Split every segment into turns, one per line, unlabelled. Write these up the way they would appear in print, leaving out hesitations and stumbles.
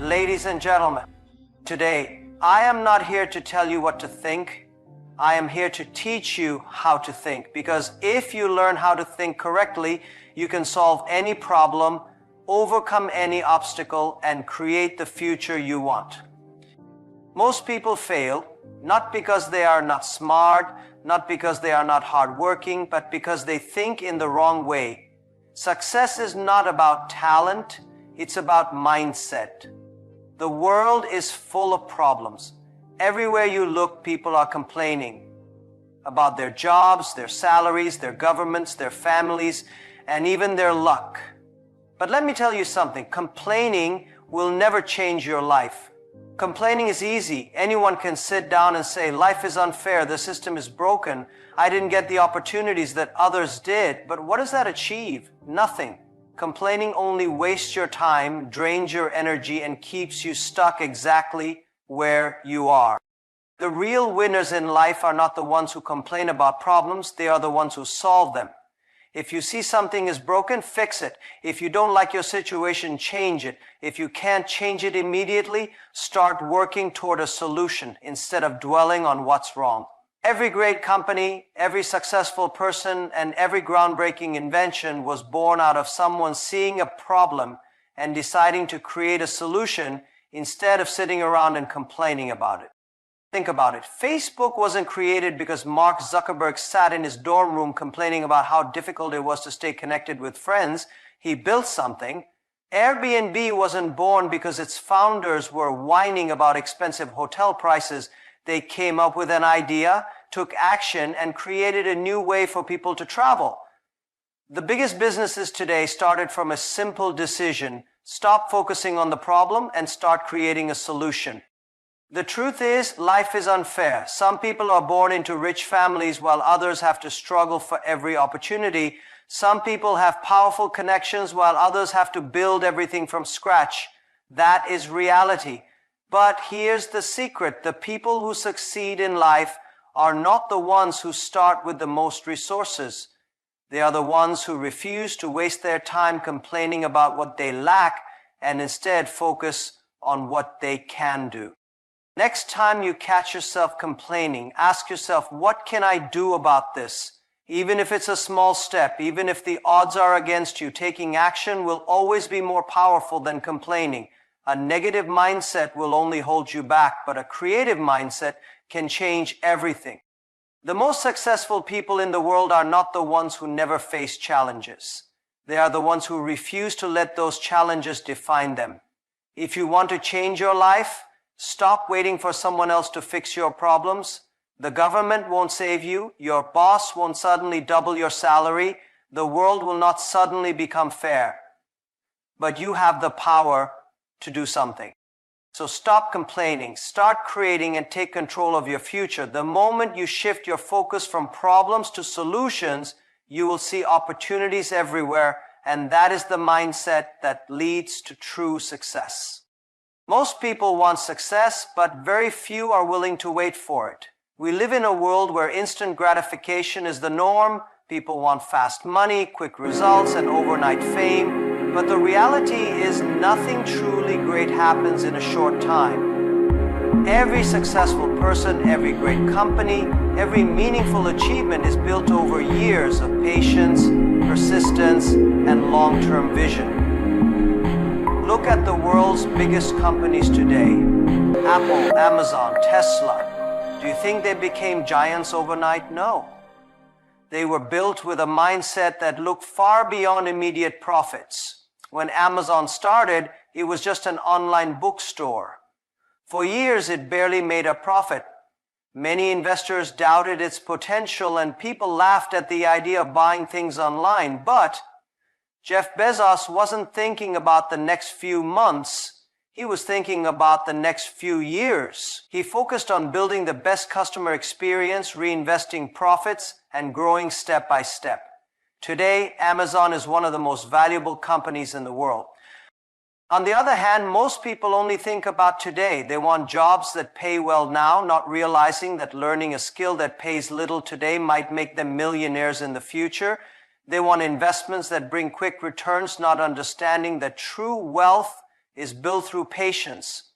Ladies and gentlemen, today I am not here to tell you what to think. I am here to teach you how to think, because if you learn how to think correctly, you can solve any problem, overcome any obstacle, and create the future you want. Most people fail, not because they are not smart, not because they are not hardworking, but because they think in the wrong way. Success is not about talent, it's about mindset. The world is full of problems. Everywhere you look, people are complaining about their jobs, their salaries, their governments, their families, and even their luck. But let me tell you something, complaining will never change your life. Complaining is easy. Anyone can sit down and say, life is unfair, the system is broken, I didn't get the opportunities that others did. But what does that achieve? Nothing. Complaining only wastes your time, drains your energy, and keeps you stuck exactly where you are. The real winners in life are not the ones who complain about problems, they are the ones who solve them. If you see something is broken, fix it. If you don't like your situation, change it. If you can't change it immediately, start working toward a solution instead of dwelling on what's wrong. Every great company, every successful person, and every groundbreaking invention was born out of someone seeing a problem and deciding to create a solution instead of sitting around and complaining about it. Think about it. Facebook wasn't created because Mark Zuckerberg sat in his dorm room complaining about how difficult it was to stay connected with friends. He built something. Airbnb wasn't born because its founders were whining about expensive hotel prices. They came up with an idea, took action, and created a new way for people to travel. The biggest businesses today started from a simple decision. Stop focusing on the problem and start creating a solution. The truth is, life is unfair. Some people are born into rich families while others have to struggle for every opportunity. Some people have powerful connections while others have to build everything from scratch. That is reality. But here's the secret. The people who succeed in life are not the ones who start with the most resources. They are the ones who refuse to waste their time complaining about what they lack and instead focus on what they can do. Next time you catch yourself complaining, ask yourself, what can I do about this? Even if it's a small step, even if the odds are against you, taking action will always be more powerful than complaining. A negative mindset will only hold you back, but a creative mindset can change everything. The most successful people in the world are not the ones who never face challenges. They are the ones who refuse to let those challenges define them. If you want to change your life, stop waiting for someone else to fix your problems. The government won't save you. Your boss won't suddenly double your salary. The world will not suddenly become fair. But you have the power to do something. So stop complaining, start creating, and take control of your future. The moment you shift your focus from problems to solutions, you will see opportunities everywhere, and that is the mindset that leads to true success. Most people want success, but very few are willing to wait for it. We live in a world where instant gratification is the norm. People want fast money, quick results, and overnight fame. But the reality is nothing truly great happens in a short time. Every successful person, every great company, every meaningful achievement is built over years of patience, persistence, and long-term vision. Look at the world's biggest companies today. Apple, Amazon, Tesla. Do you think they became giants overnight? No. They were built with a mindset that looked far beyond immediate profits. When Amazon started, it was just an online bookstore. For years, it barely made a profit. Many investors doubted its potential, and people laughed at the idea of buying things online. But Jeff Bezos wasn't thinking about the next few months. He was thinking about the next few years. He focused on building the best customer experience, reinvesting profits, and growing step by step. Today, Amazon is one of the most valuable companies in the world. On the other hand, most people only think about today. They want jobs that pay well now, not realizing that learning a skill that pays little today might make them millionaires in the future. They want investments that bring quick returns, not understanding that true wealth is built through patience.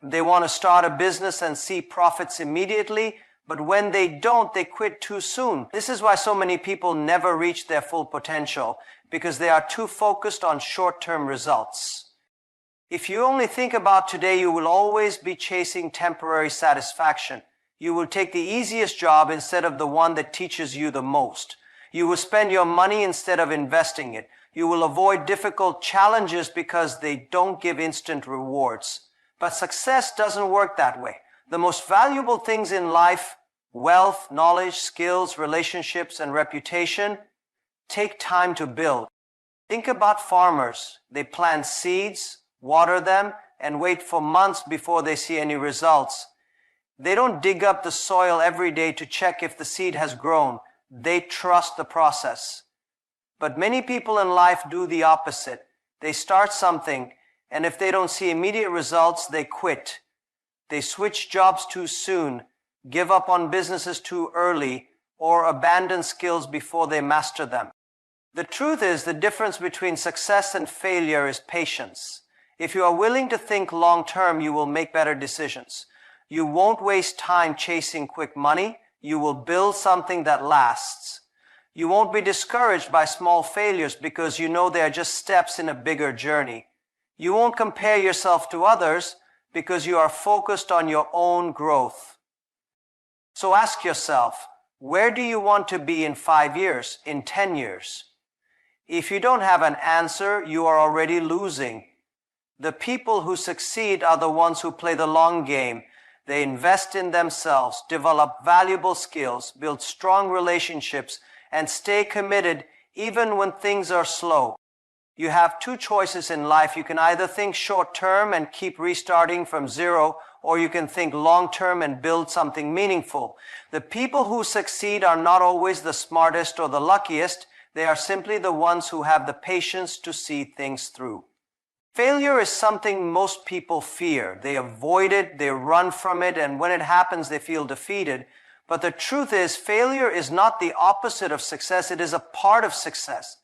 They want to start a business and see profits immediately, but when they don't, they quit too soon. This is why so many people never reach their full potential, because they are too focused on short-term results. If you only think about today, you will always be chasing temporary satisfaction. You will take the easiest job instead of the one that teaches you the most. You will spend your money instead of investing it. You will avoid difficult challenges because they don't give instant rewards. But success doesn't work that way. The most valuable things in life, wealth, knowledge, skills, relationships, and reputation, take time to build. Think about farmers. They plant seeds, water them, and wait for months before they see any results. They don't dig up the soil every day to check if the seed has grown. They trust the process. But many people in life do the opposite. They start something, and if they don't see immediate results, they quit. They switch jobs too soon, give up on businesses too early, or abandon skills before they master them. The truth is, the difference between success and failure is patience. If you are willing to think long term, you will make better decisions. You won't waste time chasing quick money. You will build something that lasts. You won't be discouraged by small failures because you know they are just steps in a bigger journey. You won't compare yourself to others because you are focused on your own growth. So ask yourself, where do you want to be in 5 years, in 10 years? If you don't have an answer, you are already losing. The people who succeed are the ones who play the long game. They invest in themselves, develop valuable skills, build strong relationships, and stay committed even when things are slow. You have two choices in life. You can either think short term and keep restarting from zero, or you can think long term and build something meaningful. The people who succeed are not always the smartest or the luckiest. They are simply the ones who have the patience to see things through. Failure is something most people fear. They avoid it, they run from it, and when it happens, they feel defeated. But the truth is, failure is not the opposite of success. It is a part of success.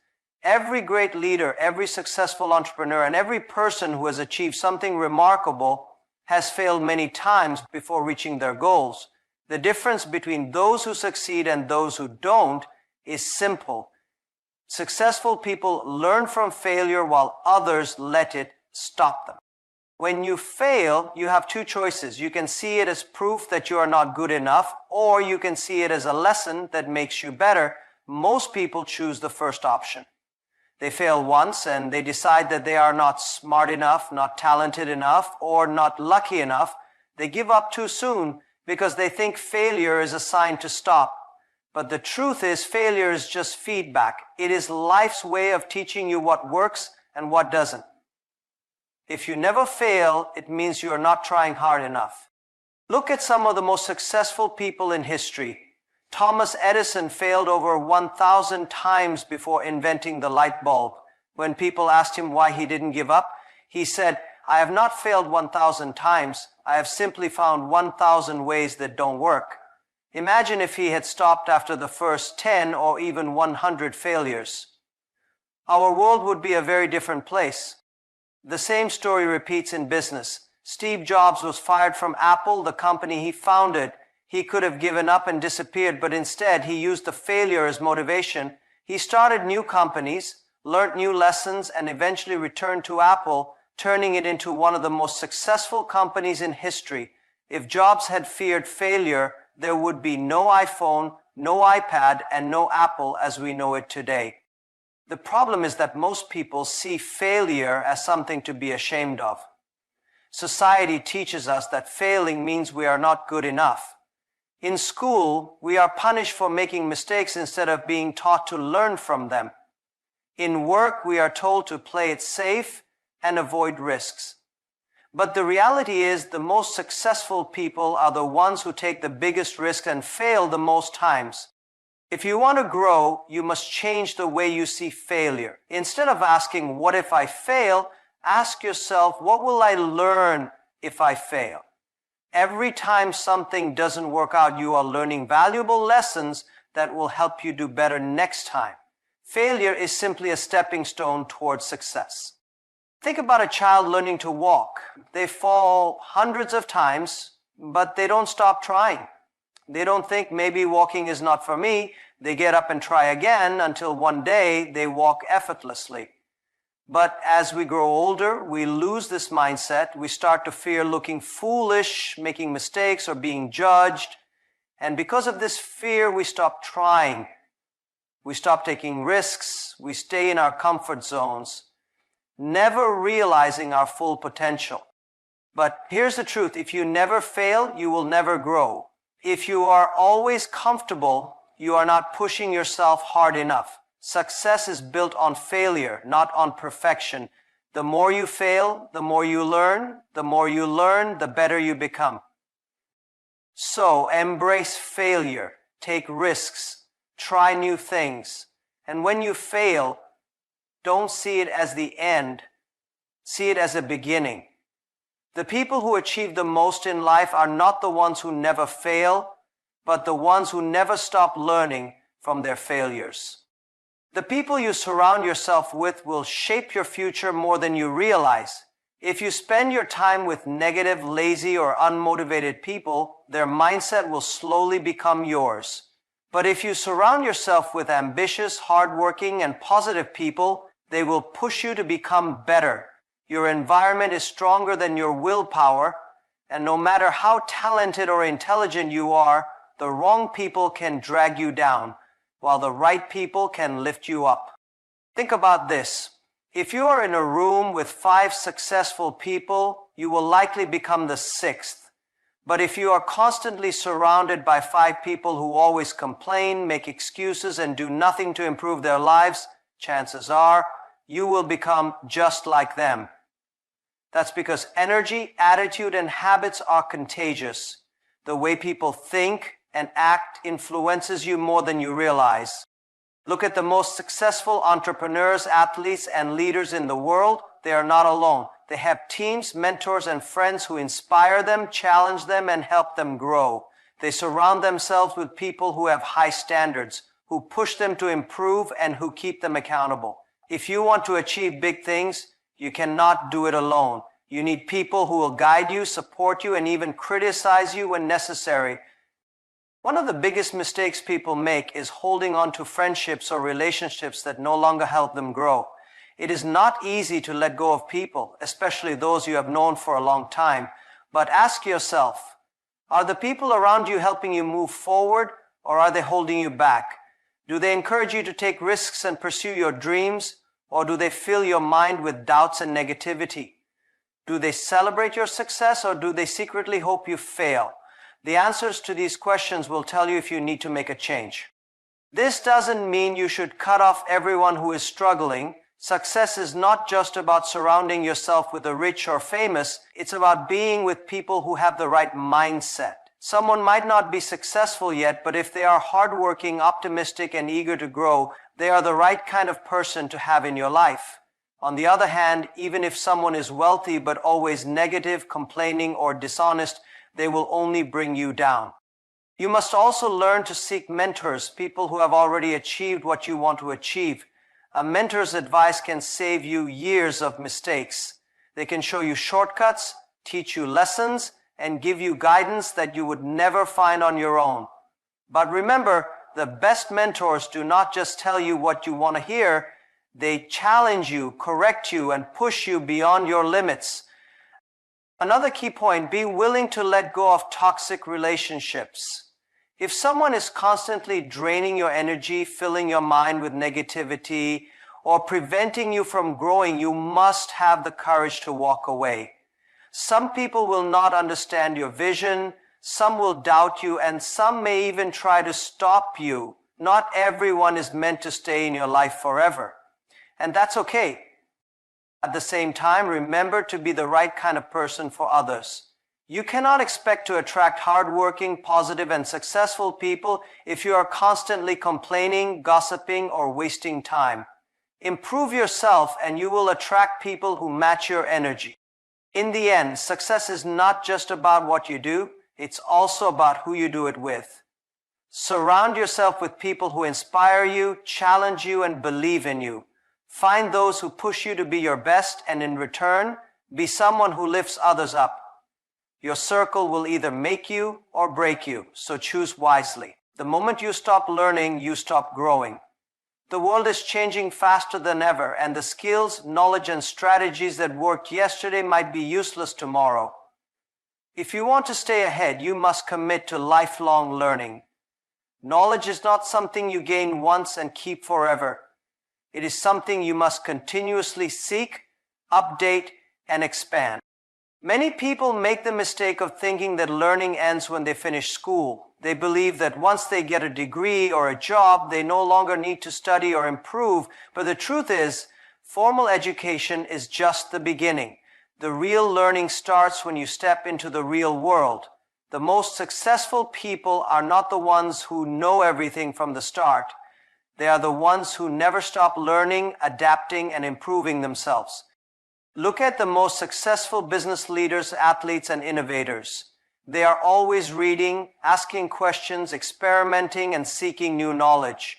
Every great leader, every successful entrepreneur, and every person who has achieved something remarkable has failed many times before reaching their goals. The difference between those who succeed and those who don't is simple. Successful people learn from failure while others let it stop them. When you fail, you have two choices. You can see it as proof that you are not good enough, or you can see it as a lesson that makes you better. Most people choose the first option. They fail once and they decide that they are not smart enough, not talented enough, or not lucky enough. They give up too soon because they think failure is a sign to stop. But the truth is, failure is just feedback. It is life's way of teaching you what works and what doesn't. If you never fail, it means you are not trying hard enough. Look at some of the most successful people in history. Thomas Edison failed over 1,000 times before inventing the light bulb. When people asked him why he didn't give up, he said, "I have not failed 1,000 times. I have simply found 1,000 ways that don't work." Imagine if he had stopped after the first 10 or even 100 failures. Our world would be a very different place. The same story repeats in business. Steve Jobs was fired from Apple, the company he founded. He could have given up and disappeared, but instead he used the failure as motivation. He started new companies, learned new lessons, and eventually returned to Apple, turning it into one of the most successful companies in history. If Jobs had feared failure, there would be no iPhone, no iPad, and no Apple as we know it today. The problem is that most people see failure as something to be ashamed of. Society teaches us that failing means we are not good enough. In school, we are punished for making mistakes instead of being taught to learn from them. In work, we are told to play it safe and avoid risks. But the reality is, the most successful people are the ones who take the biggest risks and fail the most times. If you want to grow, you must change the way you see failure. Instead of asking, "What if I fail?" ask yourself, "What will I learn if I fail?" Every time something doesn't work out, you are learning valuable lessons that will help you do better next time. Failure is simply a stepping stone towards success. Think about a child learning to walk. They fall hundreds of times, but they don't stop trying. They don't think maybe walking is not for me. They get up and try again until one day they walk effortlessly. But as we grow older, we lose this mindset. We start to fear looking foolish, making mistakes, or being judged. And because of this fear, we stop trying. We stop taking risks. We stay in our comfort zones, never realizing our full potential. But here's the truth. If you never fail, you will never grow. If you are always comfortable, you are not pushing yourself hard enough. Success is built on failure, not on perfection. The more you fail, the more you learn. The more you learn, the better you become. So embrace failure, take risks, try new things. And when you fail, don't see it as the end. See it as a beginning. The people who achieve the most in life are not the ones who never fail, but the ones who never stop learning from their failures. The people you surround yourself with will shape your future more than you realize. If you spend your time with negative, lazy, or unmotivated people, their mindset will slowly become yours. But if you surround yourself with ambitious, hardworking, and positive people, they will push you to become better. Your environment is stronger than your willpower, and no matter how talented or intelligent you are, the wrong people can drag you down, while the right people can lift you up. Think about this. If you are in a room with 5 successful people, you will likely become the 6th. But if you are constantly surrounded by 5 people who always complain, make excuses, and do nothing to improve their lives, chances are you will become just like them. That's because energy, attitude, and habits are contagious. The way people think and act influences you more than you realize. Look at the most successful entrepreneurs, athletes, and leaders in the world. They are not alone. They have teams, mentors, and friends who inspire them, challenge them, and help them grow. They surround themselves with people who have high standards, who push them to improve, and who keep them accountable. If you want to achieve big things, you cannot do it alone. You need people who will guide you, support you, and even criticize you when necessary. One of the biggest mistakes people make is holding on to friendships or relationships that no longer help them grow. It is not easy to let go of people, especially those you have known for a long time. But ask yourself, are the people around you helping you move forward, or are they holding you back? Do they encourage you to take risks and pursue your dreams, or do they fill your mind with doubts and negativity? Do they celebrate your success, or do they secretly hope you fail? The answers to these questions will tell you if you need to make a change. This doesn't mean you should cut off everyone who is struggling. Success is not just about surrounding yourself with the rich or famous. It's about being with people who have the right mindset. Someone might not be successful yet, but if they are hardworking, optimistic, and eager to grow, they are the right kind of person to have in your life. On the other hand, even if someone is wealthy but always negative, complaining, or dishonest, they will only bring you down. You must also learn to seek mentors, people who have already achieved what you want to achieve. A mentor's advice can save you years of mistakes. They can show you shortcuts, teach you lessons, and give you guidance that you would never find on your own. But remember, the best mentors do not just tell you what you want to hear. They challenge you, correct you, and push you beyond your limits. Another key point, be willing to let go of toxic relationships. If someone is constantly draining your energy, filling your mind with negativity, or preventing you from growing, you must have the courage to walk away. Some people will not understand your vision, some will doubt you, and some may even try to stop you. Not everyone is meant to stay in your life forever. And that's okay. At the same time, remember to be the right kind of person for others. You cannot expect to attract hardworking, positive, and successful people if you are constantly complaining, gossiping, or wasting time. Improve yourself and you will attract people who match your energy. In the end, success is not just about what you do, it's also about who you do it with. Surround yourself with people who inspire you, challenge you, and believe in you. Find those who push you to be your best, and in return, be someone who lifts others up. Your circle will either make you or break you, so choose wisely. The moment you stop learning, you stop growing. The world is changing faster than ever, and the skills, knowledge, and strategies that worked yesterday might be useless tomorrow. If you want to stay ahead, you must commit to lifelong learning. Knowledge is not something you gain once and keep forever. It is something you must continuously seek, update, and expand. Many people make the mistake of thinking that learning ends when they finish school. They believe that once they get a degree or a job, they no longer need to study or improve. But the truth is, formal education is just the beginning. The real learning starts when you step into the real world. The most successful people are not the ones who know everything from the start. They are the ones who never stop learning, adapting, and improving themselves. Look at the most successful business leaders, athletes, and innovators. They are always reading, asking questions, experimenting, and seeking new knowledge.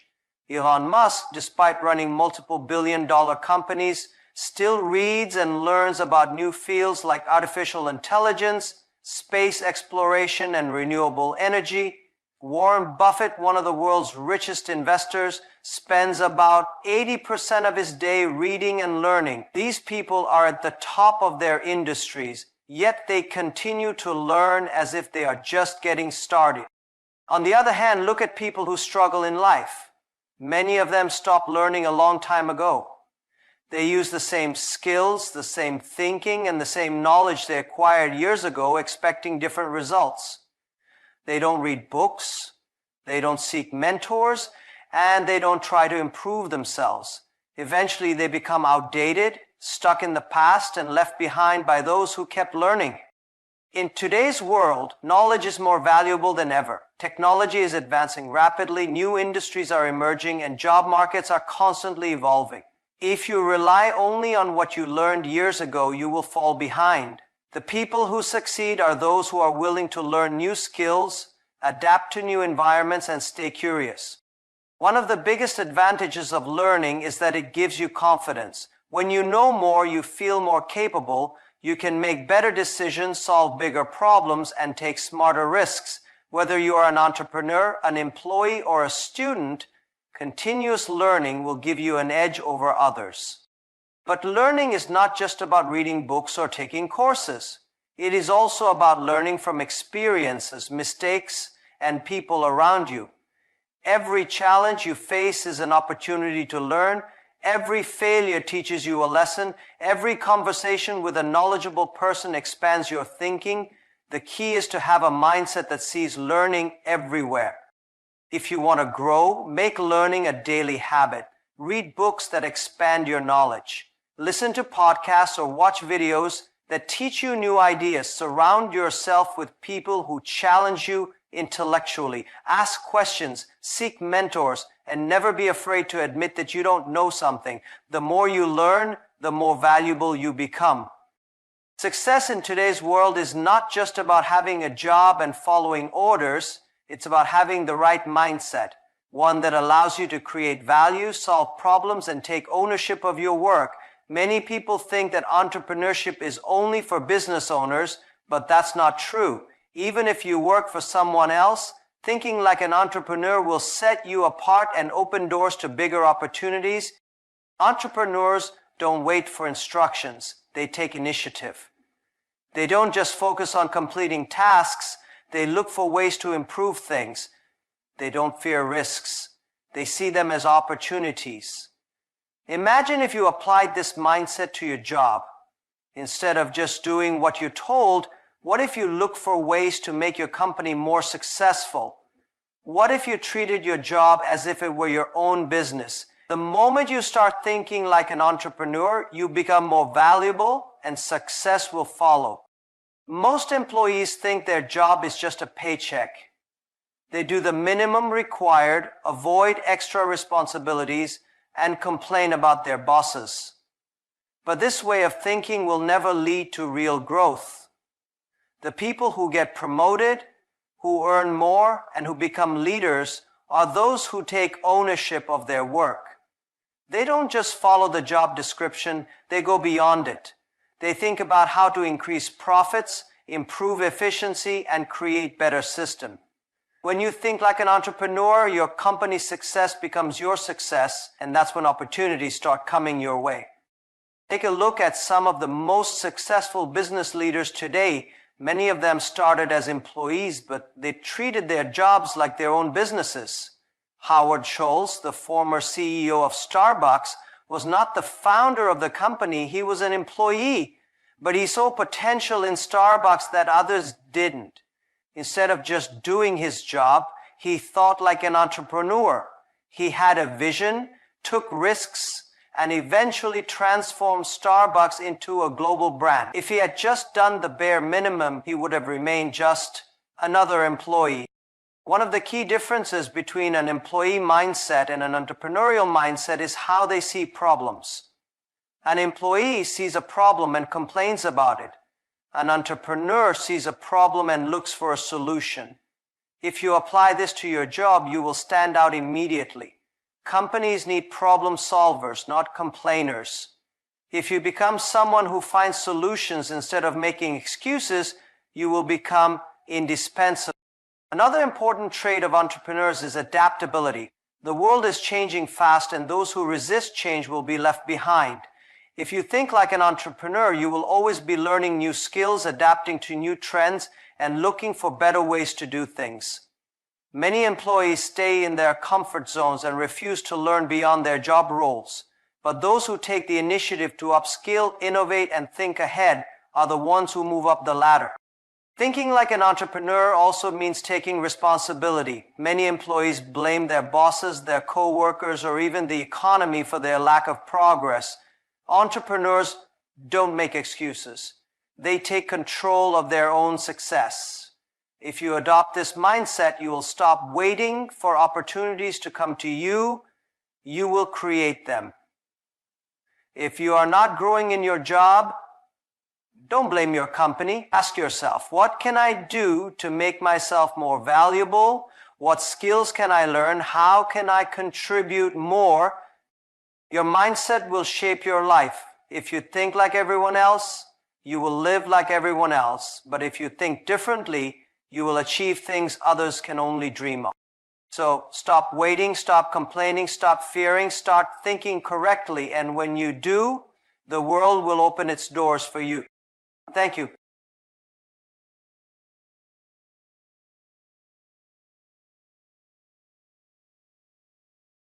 Elon Musk, despite running multiple billion-dollar companies, still reads and learns about new fields like artificial intelligence, space exploration, and renewable energy. Warren Buffett, one of the world's richest investors, spends about 80% of his day reading and learning. These people are at the top of their industries, yet they continue to learn as if they are just getting started. On the other hand, look at people who struggle in life. Many of them stopped learning a long time ago. They use the same skills, the same thinking, and the same knowledge they acquired years ago, expecting different results. They don't read books, they don't seek mentors, and they don't try to improve themselves. Eventually, they become outdated, stuck in the past, and left behind by those who kept learning. In today's world, knowledge is more valuable than ever. Technology is advancing rapidly, new industries are emerging, and job markets are constantly evolving. If you rely only on what you learned years ago, you will fall behind. The people who succeed are those who are willing to learn new skills, adapt to new environments, and stay curious. One of the biggest advantages of learning is that it gives you confidence. When you know more, you feel more capable, you can make better decisions, solve bigger problems, and take smarter risks. Whether you are an entrepreneur, an employee, or a student, continuous learning will give you an edge over others. But learning is not just about reading books or taking courses. It is also about learning from experiences, mistakes, and people around you. Every challenge you face is an opportunity to learn. Every failure teaches you a lesson. Every conversation with a knowledgeable person expands your thinking. The key is to have a mindset that sees learning everywhere. If you want to grow, make learning a daily habit. Read books that expand your knowledge. Listen to podcasts or watch videos that teach you new ideas. Surround yourself with people who challenge you intellectually. Ask questions, seek mentors, and never be afraid to admit that you don't know something. The more you learn, the more valuable you become. Success in today's world is not just about having a job and following orders. It's about having the right mindset, one that allows you to create value, solve problems, and take ownership of your work. Many people think that entrepreneurship is only for business owners, but that's not true. Even if you work for someone else, thinking like an entrepreneur will set you apart and open doors to bigger opportunities. Entrepreneurs don't wait for instructions. They take initiative. They don't just focus on completing tasks. They look for ways to improve things. They don't fear risks. They see them as opportunities. Imagine if you applied this mindset to your job. Instead of just doing what you're told, what if you look for ways to make your company more successful? What if you treated your job as if it were your own business? The moment you start thinking like an entrepreneur, you become more valuable and success will follow. Most employees think their job is just a paycheck. They do the minimum required, avoid extra responsibilities, and complain about their bosses. But this way of thinking will never lead to real growth. The people who get promoted, who earn more, and who become leaders are those who take ownership of their work. They don't just follow the job description, they go beyond it. They think about how to increase profits, improve efficiency, and create better systems. When you think like an entrepreneur, your company's success becomes your success, and that's when opportunities start coming your way. Take a look at some of the most successful business leaders today. Many of them started as employees, but they treated their jobs like their own businesses. Howard Schultz, the former CEO of Starbucks, was not the founder of the company, he was an employee, but he saw potential in Starbucks that others didn't. Instead of just doing his job, he thought like an entrepreneur. He had a vision, took risks, and eventually transformed Starbucks into a global brand. If he had just done the bare minimum, he would have remained just another employee. One of the key differences between an employee mindset and an entrepreneurial mindset is how they see problems. An employee sees a problem and complains about it. An entrepreneur sees a problem and looks for a solution. If you apply this to your job, you will stand out immediately. Companies need problem solvers, not complainers. If you become someone who finds solutions instead of making excuses, you will become indispensable. Another important trait of entrepreneurs is adaptability. The world is changing fast, and those who resist change will be left behind. If you think like an entrepreneur, you will always be learning new skills, adapting to new trends, and looking for better ways to do things. Many employees stay in their comfort zones and refuse to learn beyond their job roles. But those who take the initiative to upskill, innovate, and think ahead are the ones who move up the ladder. Thinking like an entrepreneur also means taking responsibility. Many employees blame their bosses, their co-workers, or even the economy for their lack of progress. Entrepreneurs don't make excuses. They take control of their own success. If you adopt this mindset, you will stop waiting for opportunities to come to you. You will create them. If you are not growing in your job, don't blame your company. Ask yourself, what can I do to make myself more valuable? What skills can I learn? How can I contribute more? Your mindset will shape your life. If you think like everyone else, you will live like everyone else. But if you think differently, you will achieve things others can only dream of. So stop waiting, stop complaining, stop fearing, start thinking correctly. And when you do, the world will open its doors for you. Thank you.